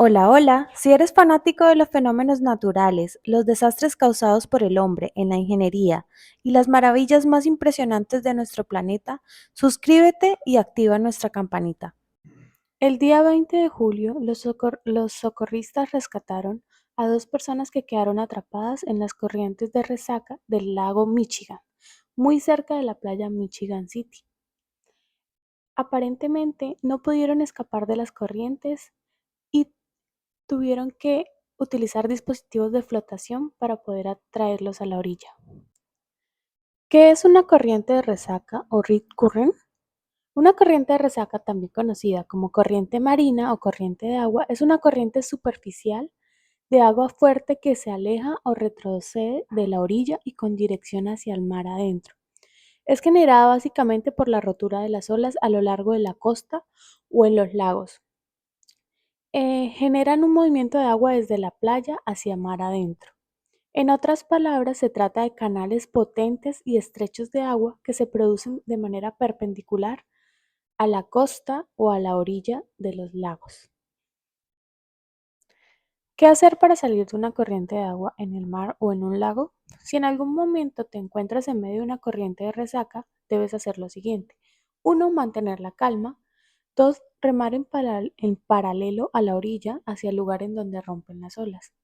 Hola, hola. Si eres fanático de los fenómenos naturales, los desastres causados por el hombre en la ingeniería y las maravillas más impresionantes de nuestro planeta, suscríbete y activa nuestra campanita. El día 20 de julio, los socorristas rescataron a dos personas que quedaron atrapadas en las corrientes de resaca del lago Michigan, muy cerca de la playa Michigan City. Aparentemente no pudieron escapar de las corrientes y tuvieron que utilizar dispositivos de flotación para poder atraerlos a la orilla. ¿Qué es una corriente de resaca o rip current? Una corriente de resaca, también conocida como corriente marina o corriente de agua, es una corriente superficial de agua fuerte que se aleja o retrocede de la orilla y con dirección hacia el mar adentro. Es generada básicamente por la rotura de las olas a lo largo de la costa o en los lagos. Generan un movimiento de agua desde la playa hacia mar adentro. En otras palabras, se trata de canales potentes y estrechos de agua que se producen de manera perpendicular a la costa o a la orilla de los lagos. ¿Qué hacer para salir de una corriente de agua en el mar o en un lago? Si en algún momento te encuentras en medio de una corriente de resaca, debes hacer lo siguiente. 1. Mantener la calma. 2. Remar en paralelo a la orilla hacia el lugar en donde rompen las olas.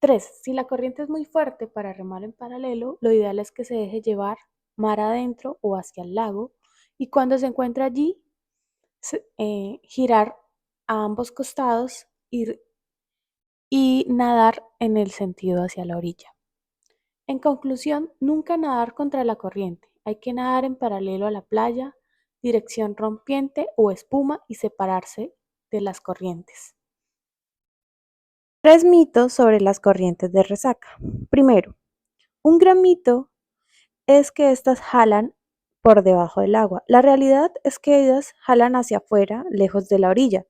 3. Si la corriente es muy fuerte para remar en paralelo, lo ideal es que se deje llevar mar adentro o hacia el lago y cuando se encuentre allí, girar a ambos costados y nadar en el sentido hacia la orilla. En conclusión, nunca nadar contra la corriente. Hay que nadar en paralelo a la playa, dirección rompiente o espuma y separarse de las corrientes. 3 mitos sobre las corrientes de resaca. Primero, un gran mito es que estas jalan por debajo del agua. La realidad es que ellas jalan hacia afuera, lejos de la orilla.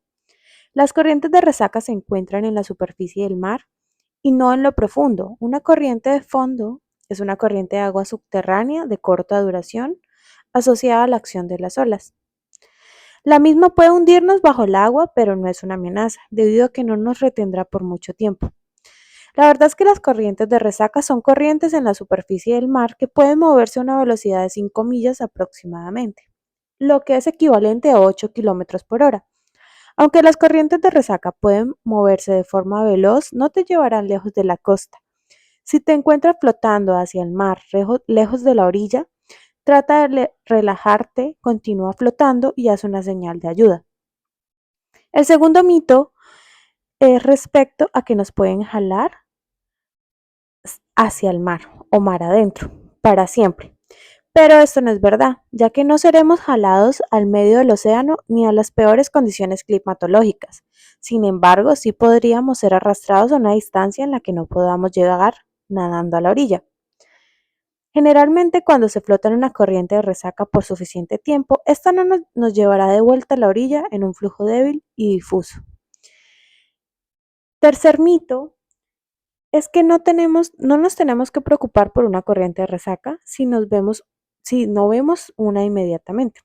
Las corrientes de resaca se encuentran en la superficie del mar y no en lo profundo. Una corriente de fondo es una corriente de agua subterránea de corta duración asociada a la acción de las olas. La misma puede hundirnos bajo el agua, pero no es una amenaza, debido a que no nos retendrá por mucho tiempo. La verdad es que las corrientes de resaca son corrientes en la superficie del mar que pueden moverse a una velocidad de 5 millas aproximadamente, lo que es equivalente a 8 kilómetros por hora. Aunque las corrientes de resaca pueden moverse de forma veloz, no te llevarán lejos de la costa. Si te encuentras flotando hacia el mar, lejos de la orilla, trata de relajarte, continúa flotando y haz una señal de ayuda. El segundo mito es respecto a que nos pueden jalar hacia el mar o mar adentro para siempre. Pero esto no es verdad, ya que no seremos jalados al medio del océano ni a las peores condiciones climatológicas. Sin embargo, sí podríamos ser arrastrados a una distancia en la que no podamos llegar nadando a la orilla. Generalmente, cuando se flota en una corriente de resaca por suficiente tiempo, esta no nos llevará de vuelta a la orilla en un flujo débil y difuso. Tercer mito es que no nos tenemos que preocupar por una corriente de resaca si no vemos una inmediatamente.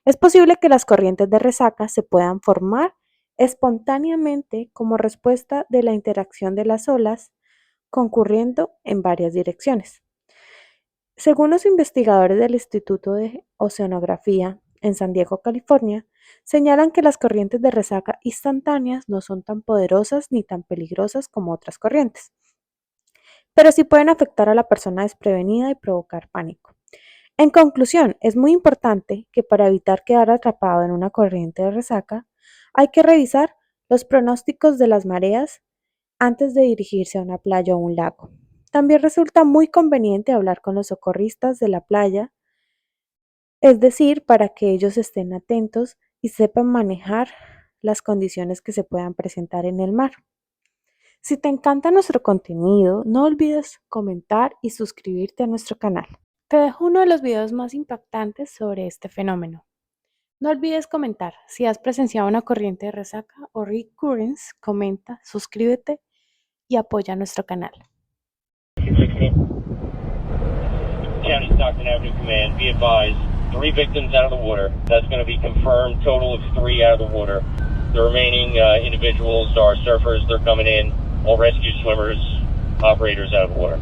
Es posible que las corrientes de resaca se puedan formar espontáneamente como respuesta de la interacción de las olas concurriendo en varias direcciones. Según los investigadores del Instituto de Oceanografía en San Diego, California, señalan que las corrientes de resaca instantáneas no son tan poderosas ni tan peligrosas como otras corrientes, pero sí pueden afectar a la persona desprevenida y provocar pánico. En conclusión, es muy importante que para evitar quedar atrapado en una corriente de resaca, hay que revisar los pronósticos de las mareas antes de dirigirse a una playa o un lago. También resulta muy conveniente hablar con los socorristas de la playa, es decir, para que ellos estén atentos y sepan manejar las condiciones que se puedan presentar en el mar. Si te encanta nuestro contenido, no olvides comentar y suscribirte a nuestro canal. Te dejo uno de los videos más impactantes sobre este fenómeno. No olvides comentar si has presenciado una corriente de resaca o recurrence, comenta, suscríbete y apoya nuestro canal. County Stockton Avenue Command, be advised, 3 victims out of the water. That's going to be confirmed. Total of 3 out of the water. The remaining individuals are surfers. They're coming in. All rescue swimmers, operators out of water.